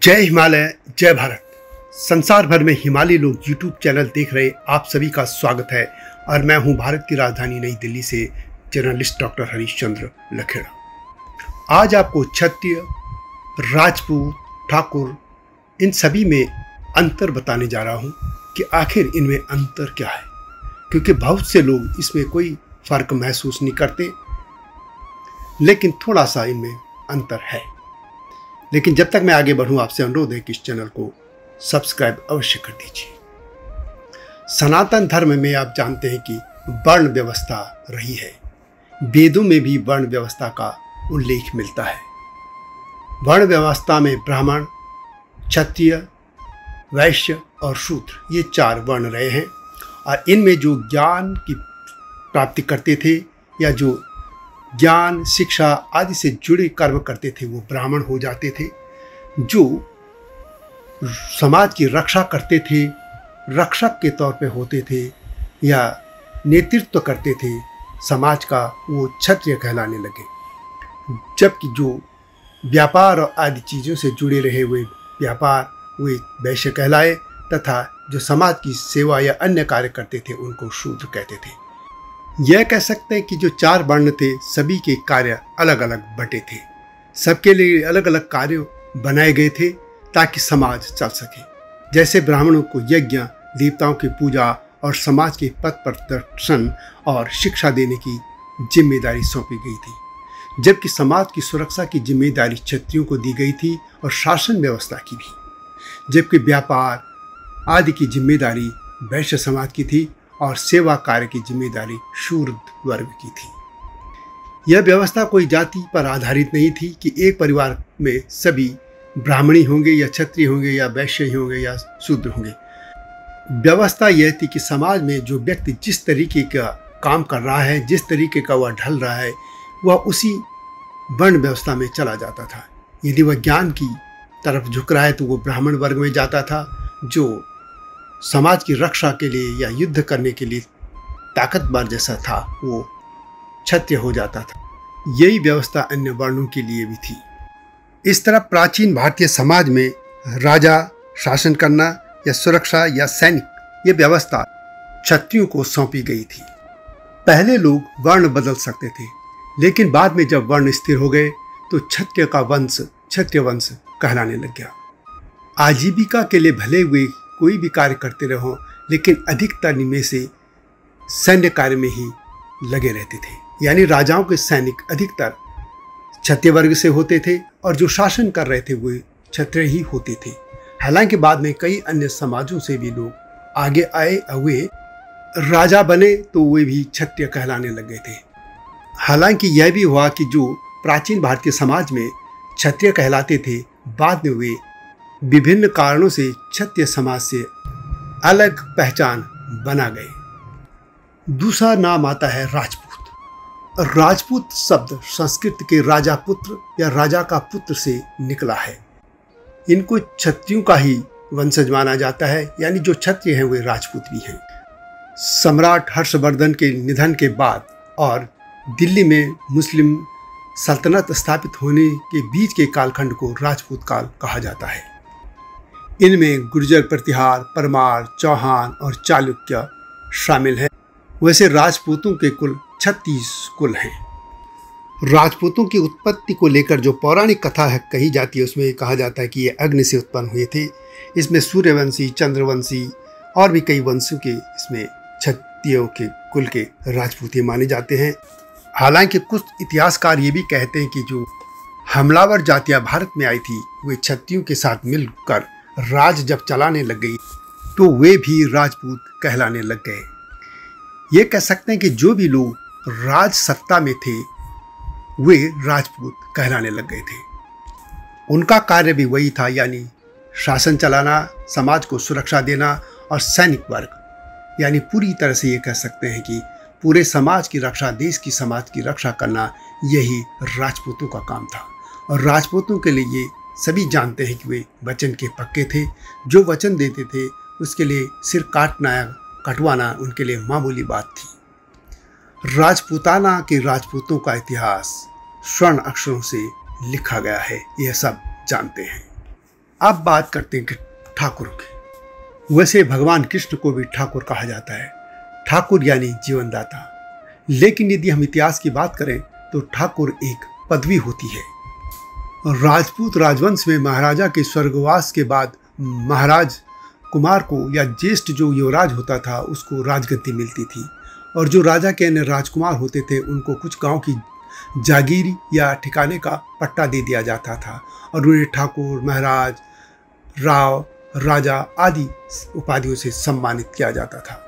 जय हिमालय, जय भारत। संसार भर में हिमालय लोग यूट्यूब चैनल देख रहे आप सभी का स्वागत है और मैं हूं भारत की राजधानी नई दिल्ली से जर्नलिस्ट डॉक्टर हरीशचंद्र लखेड़ा। आज आपको क्षत्रिय, राजपूत, ठाकुर इन सभी में अंतर बताने जा रहा हूं कि आखिर इनमें अंतर क्या है, क्योंकि बहुत से लोग इसमें कोई फर्क महसूस नहीं करते, लेकिन थोड़ा सा इनमें अंतर है। लेकिन जब तक मैं आगे बढ़ूं, आपसे अनुरोध है कि इस चैनल को सब्सक्राइब अवश्य कर दीजिए। सनातन धर्म में आप जानते हैं कि वर्ण व्यवस्था रही है। वेदों में भी वर्ण व्यवस्था का उल्लेख मिलता है। वर्ण व्यवस्था में ब्राह्मण, क्षत्रिय, वैश्य और शूद्र ये 4 वर्ण रहे हैं और इनमें जो ज्ञान की प्राप्ति करते थे या जो ज्ञान, शिक्षा आदि से जुड़े कर्म करते थे वो ब्राह्मण हो जाते थे। जो समाज की रक्षा करते थे, रक्षक के तौर पे होते थे या नेतृत्व करते थे समाज का, वो क्षत्रिय कहलाने लगे। जबकि जो व्यापार और आदि चीज़ों से जुड़े रहे हुए व्यापार वे वैश्य कहलाए तथा जो समाज की सेवा या अन्य कार्य करते थे उनको शूद्र कहते थे। यह कह सकते हैं कि जो 4 वर्ण थे सभी के कार्य अलग अलग बटे थे। सबके लिए अलग अलग कार्य बनाए गए थे ताकि समाज चल सके। जैसे ब्राह्मणों को यज्ञ, देवताओं की पूजा और समाज के पथ प्रदर्शन और शिक्षा देने की जिम्मेदारी सौंपी गई थी, जबकि समाज की सुरक्षा की जिम्मेदारी क्षत्रियों को दी गई थी और शासन व्यवस्था की भी, जबकि व्यापार आदि की जिम्मेदारी वैश्य समाज की थी और सेवा कार्य की जिम्मेदारी शूद्र वर्ग की थी। यह व्यवस्था कोई जाति पर आधारित नहीं थी कि एक परिवार में सभी ब्राह्मणी होंगे या क्षत्रिय होंगे या वैश्य ही होंगे या शूद्र होंगे। व्यवस्था यह थी कि समाज में जो व्यक्ति जिस तरीके का काम कर रहा है, जिस तरीके का वह ढल रहा है, वह उसी वर्ण व्यवस्था में चला जाता था। यदि वह ज्ञान की तरफ झुक रहा है तो वो ब्राह्मण वर्ग में जाता था। जो समाज की रक्षा के लिए या युद्ध करने के लिए ताकतवर जैसा था वो क्षत्रिय हो जाता था। यही व्यवस्था अन्य वर्णों के लिए भी थी। इस तरह प्राचीन भारतीय समाज में राजा शासन करना या सुरक्षा या सैनिक ये व्यवस्था क्षत्रियों को सौंपी गई थी। पहले लोग वर्ण बदल सकते थे, लेकिन बाद में जब वर्ण स्थिर हो गए तो क्षत्रिय का वंश क्षत्रिय वंश कहलाने लग गया। आजीविका के लिए भले हुए कोई भी कार्य करते रहो, लेकिन अधिकतर में से सैन्य कार्य में ही लगे रहते थे। यानी राजाओं के सैनिक अधिकतर क्षत्रिय वर्ग से होते थे और जो शासन कर रहे थे वो क्षत्रिय ही होते थे। हालांकि बाद में कई अन्य समाजों से भी लोग आगे आए, वे राजा बने तो वे भी क्षत्रिय कहलाने लग गए थे। हालांकि यह भी हुआ कि जो प्राचीन भारतीय समाज में क्षत्रिय कहलाते थे, बाद में वे विभिन्न कारणों से क्षत्रिय समाज से अलग पहचान बना गए। दूसरा नाम आता है राजपूत। राजपूत शब्द संस्कृत के राजा पुत्र या राजा का पुत्र से निकला है। इनको क्षत्रियों का ही वंशज माना जाता है, यानी जो क्षत्रिय हैं वे राजपूत भी हैं। सम्राट हर्षवर्धन के निधन के बाद और दिल्ली में मुस्लिम सल्तनत स्थापित होने के बीच के कालखंड को राजपूत काल कहा जाता है। इनमें गुर्जर, प्रतिहार, परमार, चौहान और चालुक्य शामिल हैं। वैसे राजपूतों के कुल 36 कुल हैं। राजपूतों की उत्पत्ति को लेकर जो पौराणिक कथा है कही जाती है, उसमें कहा जाता है कि ये अग्नि से उत्पन्न हुए थे। इसमें सूर्यवंशी, चंद्रवंशी और भी कई वंशों के इसमें क्षत्रियों के कुल के राजपूत माने जाते हैं। हालांकि कुछ इतिहासकार ये भी कहते हैं कि जो हमलावर जातियाँ भारत में आई थी वे क्षत्रियों के साथ मिलकर राज जब चलाने लग गई तो वे भी राजपूत कहलाने लग गए। ये कह सकते हैं कि जो भी लोग राज सत्ता में थे वे राजपूत कहलाने लग गए थे। उनका कार्य भी वही था, यानी शासन चलाना, समाज को सुरक्षा देना और सैनिक वर्ग, यानी पूरी तरह से ये कह सकते हैं कि पूरे समाज की रक्षा, देश की समाज की रक्षा करना, यही राजपूतों का काम था। और राजपूतों के लिए ये सभी जानते हैं कि वे वचन के पक्के थे। जो वचन देते थे उसके लिए सिर कटवाना उनके लिए मामूली बात थी। राजपूताना के राजपूतों का इतिहास स्वर्ण अक्षरों से लिखा गया है, यह सब जानते हैं। अब बात करते हैं कि ठाकुर की। वैसे भगवान कृष्ण को भी ठाकुर कहा जाता है, ठाकुर यानी जीवनदाता। लेकिन यदि हम इतिहास की बात करें तो ठाकुर एक पदवी होती है। राजपूत राजवंश में महाराजा के स्वर्गवास के बाद महाराज कुमार को या ज्येष्ठ जो युवराज होता था उसको राजगद्दी मिलती थी, और जो राजा के अन्य राजकुमार होते थे उनको कुछ गांव की जागीर या ठिकाने का पट्टा दे दिया जाता था और उन्हें ठाकुर, महाराज, राव, राजा आदि उपाधियों से सम्मानित किया जाता था।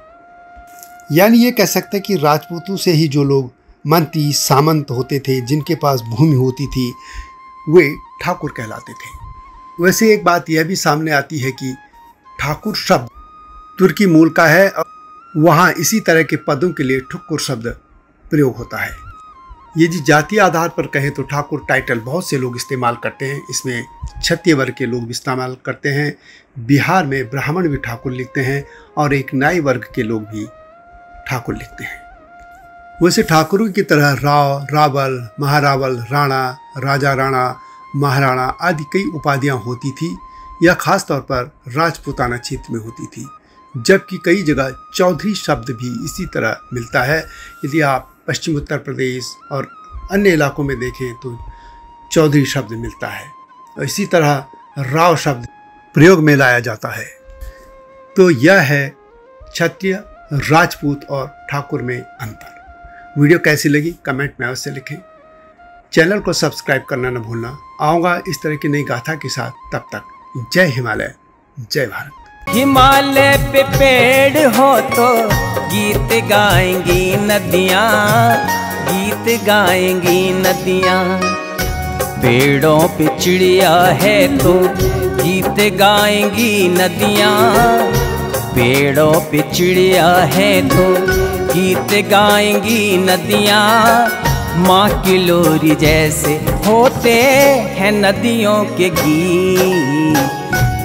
यानी ये कह सकते हैं कि राजपूतों से ही जो लोग मंत्री सामंत होते थे, जिनके पास भूमि होती थी, वे ठाकुर कहलाते थे। वैसे एक बात यह भी सामने आती है कि ठाकुर शब्द तुर्की मूल का है और वहाँ इसी तरह के पदों के लिए ठुक्कुर शब्द प्रयोग होता है। यदि जातीय आधार पर कहें तो ठाकुर टाइटल बहुत से लोग इस्तेमाल करते हैं। इसमें क्षत्रिय वर्ग के लोग भी इस्तेमाल करते हैं, बिहार में ब्राह्मण भी ठाकुर लिखते हैं और एक नाई वर्ग के लोग भी ठाकुर लिखते हैं। वैसे ठाकुरों की तरह राव, रावल, महारावल, राणा, राजा राणा, महाराणा आदि कई उपाधियां होती थी, यह खास तौर पर राजपूताना क्षेत्र में होती थी, जबकि कई जगह चौधरी शब्द भी इसी तरह मिलता है। यदि आप पश्चिम उत्तर प्रदेश और अन्य इलाकों में देखें तो चौधरी शब्द मिलता है, और इसी तरह राव शब्द प्रयोग में लाया जाता है। तो यह है क्षत्रिय, राजपूत और ठाकुर में अंतर। वीडियो कैसी लगी कमेंट में अवश्य लिखें। चैनल को सब्सक्राइब करना न भूलना। आऊँगा इस तरह की नई गाथा के साथ, तब तक जय हिमालय, जय भारत। हिमालय पे पेड़ हो तो गीत गाएंगी नदियाँ, गीत गाएंगी नदियाँ। पेड़ों पे चिड़िया है तो गीत गाएंगी नदियाँ, पेड़ों पे चिड़िया है तो गीत गाएंगी नदियाँ। माँ की लोरी जैसे होते हैं नदियों के गीत।